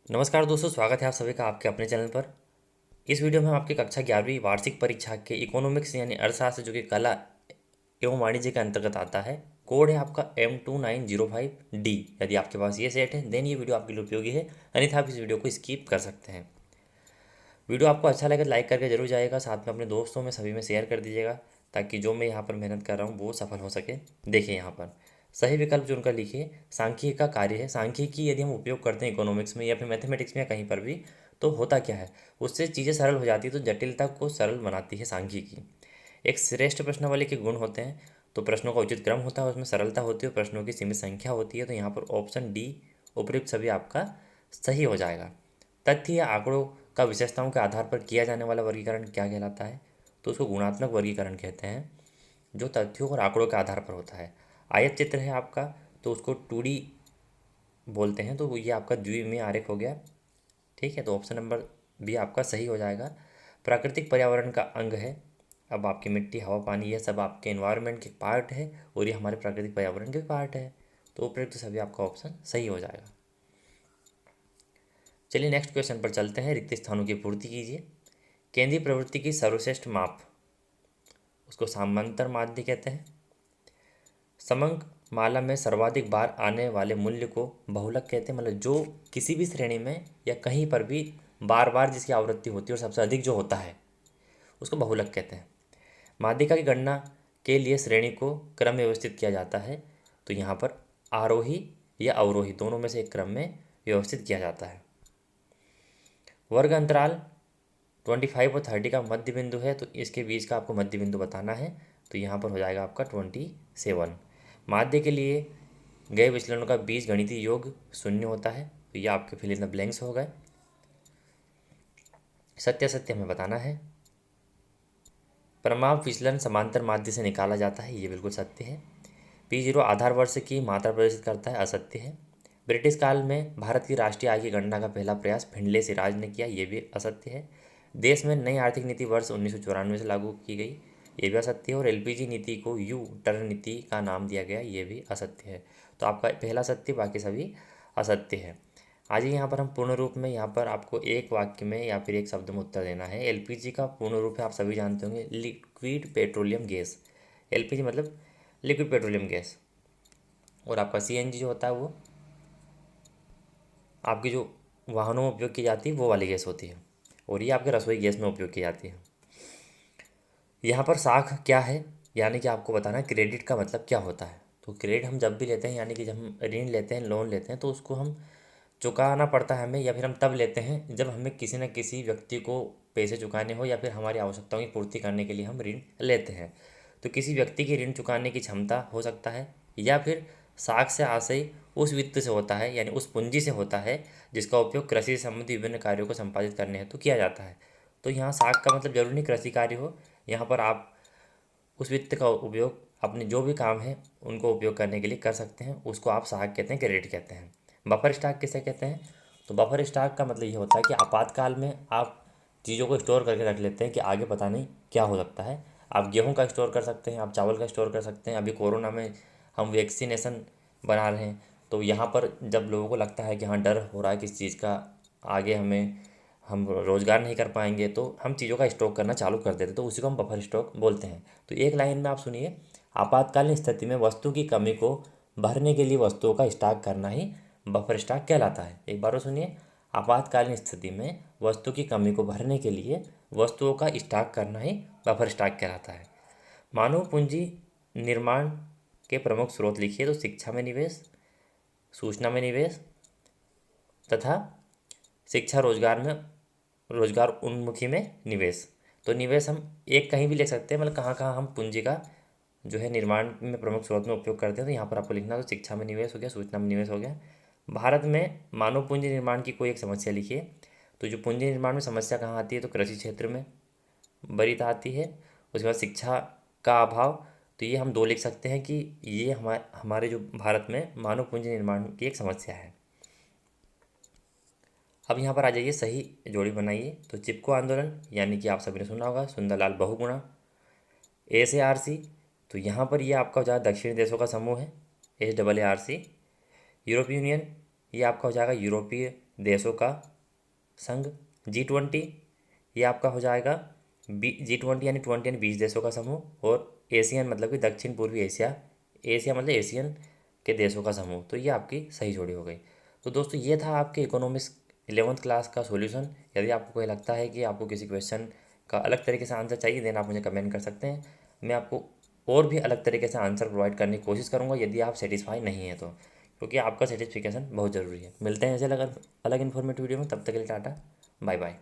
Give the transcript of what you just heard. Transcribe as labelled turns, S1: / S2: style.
S1: नमस्कार दोस्तों, स्वागत है आप सभी का आपके अपने चैनल पर। इस वीडियो में हम आपकी कक्षा 11वीं वार्षिक परीक्षा के इकोनॉमिक्स यानी अर्थशास्त्र जो कि कला एवं वाणिज्य के अंतर्गत आता है, कोड है आपका M2905D। यदि आपके पास ये सेट है देन ये वीडियो आपके लिए उपयोगी है, अन्यथा आप इस वीडियो को स्किप कर सकते हैं। वीडियो आपको अच्छा लगे तो लाइक करके जरूर जाइएगा, साथ में अपने दोस्तों में सभी में शेयर कर दीजिएगा ताकि जो मैं यहाँ पर मेहनत कर रहा हूँ वो सफल हो सके। देखिए यहाँ पर सही विकल्प जो उनका लिखिए सांख्यिकी का कार्य है। सांख्यिकी यदि हम उपयोग करते हैं इकोनॉमिक्स में या फिर मैथमेटिक्स में या कहीं पर भी, तो होता क्या है, उससे चीज़ें सरल हो जाती है, तो जटिलता को सरल बनाती है सांख्यिकी। एक श्रेष्ठ प्रश्नावली के गुण होते हैं, तो प्रश्नों का उचित क्रम होता है, उसमें सरलता होती है, प्रश्नों की सीमित संख्या होती है। तो यहाँ पर ऑप्शन डी उपयुक्त सभी आपका सही हो जाएगा। तथ्य या आंकड़ों का विशेषताओं के आधार पर किया जाने वाला वर्गीकरण क्या कहलाता है, तो उसको गुणात्मक वर्गीकरण कहते हैं, जो तथ्यों और आंकड़ों के आधार पर होता है। आयत चित्र है आपका तो उसको 2D बोलते हैं, तो ये आपका द्विमीय आरेख हो गया। ठीक है, तो ऑप्शन नंबर बी आपका सही हो जाएगा। प्राकृतिक पर्यावरण का अंग है। अब आपकी मिट्टी, हवा, पानी, ये सब आपके एनवायरनमेंट के पार्ट है और ये हमारे प्राकृतिक पर्यावरण के पार्ट है, तो उपयुक्त तो सभी आपका ऑप्शन सही हो जाएगा। चलिए नेक्स्ट क्वेश्चन पर चलते हैं। रिक्त स्थानों की पूर्ति कीजिए। केंद्रीय प्रवृत्ति की सर्वश्रेष्ठ माप, उसको समांतर माध्य कहते हैं। समंक माला में सर्वाधिक बार आने वाले मूल्य को बहुलक कहते हैं, मतलब जो किसी भी श्रेणी में या कहीं पर भी बार बार जिसकी आवृत्ति होती है और सबसे अधिक जो होता है उसको बहुलक कहते हैं। माध्यिका की गणना के लिए श्रेणी को क्रम में व्यवस्थित किया जाता है, तो यहाँ पर आरोही या अवरोही दोनों में से एक क्रम में व्यवस्थित किया जाता है। वर्ग अंतराल 25 और 30 का मध्य बिंदु है, तो इसके बीच का आपको मध्य बिंदु बताना है, तो यहाँ पर हो जाएगा आपका 27। माध्य के लिए गए विचलनों का बीज गणितीय योग 0 होता है, तो ये आपके फिल इन द ब्लैंक्स हो गए। सत्य सत्य हमें बताना है। परमाप विचलन समांतर माध्य से निकाला जाता है, ये बिल्कुल सत्य है। P0 आधार वर्ष की मात्रा प्रदर्शित करता है, असत्य है। ब्रिटिश काल में भारत की राष्ट्रीय आय की गणना का पहला प्रयास फिंडले सिराज ने किया, ये भी असत्य है। देश में नई आर्थिक नीति वर्ष 1994 से लागू की गई, ये भी असत्य है। और LPG नीति को यू टर्न नीति का नाम दिया गया, ये भी असत्य है। तो आपका पहला सत्य, बाकी सभी असत्य है। आज यहाँ पर हम पूर्ण रूप में, यहाँ पर आपको एक वाक्य में या फिर एक शब्द में उत्तर देना है। LPG का पूर्ण रूप है आप सभी जानते होंगे, लिक्विड पेट्रोलियम गैस। LPG मतलब लिक्विड पेट्रोलियम गैस। और आपका CNG जो होता है वो आपकी जो वाहनों में उपयोग की जाती है वो वाली गैस होती है, और ये आपके रसोई गैस में उपयोग की जाती है। यहाँ पर साख क्या है, यानी कि आपको बताना है क्रेडिट का मतलब क्या होता है। तो क्रेडिट हम जब भी लेते हैं, यानी कि जब हम ऋण लेते हैं, लोन लेते हैं, तो उसको हम चुकाना पड़ता है हमें, या फिर हम तब लेते हैं जब हमें किसी न किसी व्यक्ति को पैसे चुकाने हो या फिर हमारी आवश्यकताओं की पूर्ति करने के लिए हम ऋण लेते हैं। तो किसी व्यक्ति की ऋण चुकाने की क्षमता हो सकता है, या फिर साख से आशय उस वित्त से होता है, यानी उस पूंजी से होता है जिसका उपयोग कृषि से संबंधित विभिन्न कार्यों को संपादित करने हेतु किया जाता है। तो यहाँ साख का मतलब जरूरी नहीं कृषि कार्य हो, यहाँ पर आप उस वित्त का उपयोग अपने जो भी काम है उनको उपयोग करने के लिए कर सकते हैं, उसको आप साख कहते हैं, क्रेडिट कहते हैं। बफर स्टॉक किसे कहते हैं, तो बफर स्टॉक का मतलब ये होता है कि आपातकाल में आप चीज़ों को स्टोर करके रख लेते हैं कि आगे पता नहीं क्या हो सकता है। आप गेहूं का स्टोर कर सकते हैं, आप चावल का स्टोर कर सकते हैं। अभी कोरोना में हम वैक्सीनेशन बना रहे हैं, तो यहाँ पर जब लोगों को लगता है कि हाँ डर हो रहा है किसी चीज़ का, आगे हम रोज़गार नहीं कर पाएंगे, तो हम चीज़ों का स्टॉक करना चालू कर देते हैं, तो उसी को हम बफर स्टॉक बोलते हैं। तो एक लाइन में आप सुनिए, आपातकालीन स्थिति में वस्तु की कमी को भरने के लिए वस्तुओं का स्टॉक करना ही बफर स्टॉक कहलाता है। एक बार और सुनिए, आपातकालीन स्थिति में वस्तु की कमी को भरने के लिए वस्तुओं का स्टॉक करना ही बफर स्टॉक कहलाता है। मानव पूंजी निर्माण के प्रमुख स्रोत लिखिए, तो शिक्षा में निवेश, सूचना में निवेश तथा शिक्षा रोजगार में, रोजगार उन्मुखी में निवेश। तो निवेश हम एक कहीं भी लिख सकते हैं, मतलब कहाँ कहाँ हम पूंजी का जो है निर्माण में प्रमुख स्रोत में उपयोग करते हैं, तो यहाँ पर आपको लिखना, तो शिक्षा में निवेश हो गया, सूचना में निवेश हो गया। भारत में मानव पूंजी निर्माण की कोई एक समस्या लिखिए, तो जो पूंजी निर्माण में समस्या कहाँ आती है, तो कृषि क्षेत्र में बरीता आती है। उसके बाद शिक्षा का अभाव, तो ये हम दो लिख सकते हैं कि ये हमारे जो भारत में मानव पूंजी निर्माण की एक समस्या है। अब यहाँ पर आ जाइए, सही जोड़ी बनाइए। तो चिपको आंदोलन, यानी कि आप सभी ने सुना होगा, सुंदरलाल बहुगुणा। SARC, तो यहाँ पर ये आपका हो जाएगा दक्षिणी देशों का समूह है, SAARC। यूरोपीय यूनियन, ये आपका हो जाएगा यूरोपीय देशों का संघ। G20 ये आपका हो जाएगा G20 यानी 20 यानी 20 देशों का समूह। और एशियन मतलब कि दक्षिण पूर्वी एशिया, एशिया मतलब एशियन के देशों का समूह। तो ये आपकी सही जोड़ी हो गई। तो दोस्तों ये था आपके इकोनॉमिक्स 11th क्लास का सॉल्यूशन। यदि आपको कोई लगता है कि आपको किसी क्वेश्चन का अलग तरीके से आंसर चाहिए, देन आप मुझे कमेंट कर सकते हैं। मैं आपको और भी अलग तरीके से आंसर प्रोवाइड करने की कोशिश करूँगा यदि आप सेटिस्फाई नहीं है तो, क्योंकि आपका सेटिस्फिकेशन बहुत ज़रूरी है। मिलते हैं ऐसे अलग अलग इन्फॉर्मेटिव वीडियो में, तब तक के लिए टाटा बाय बाय।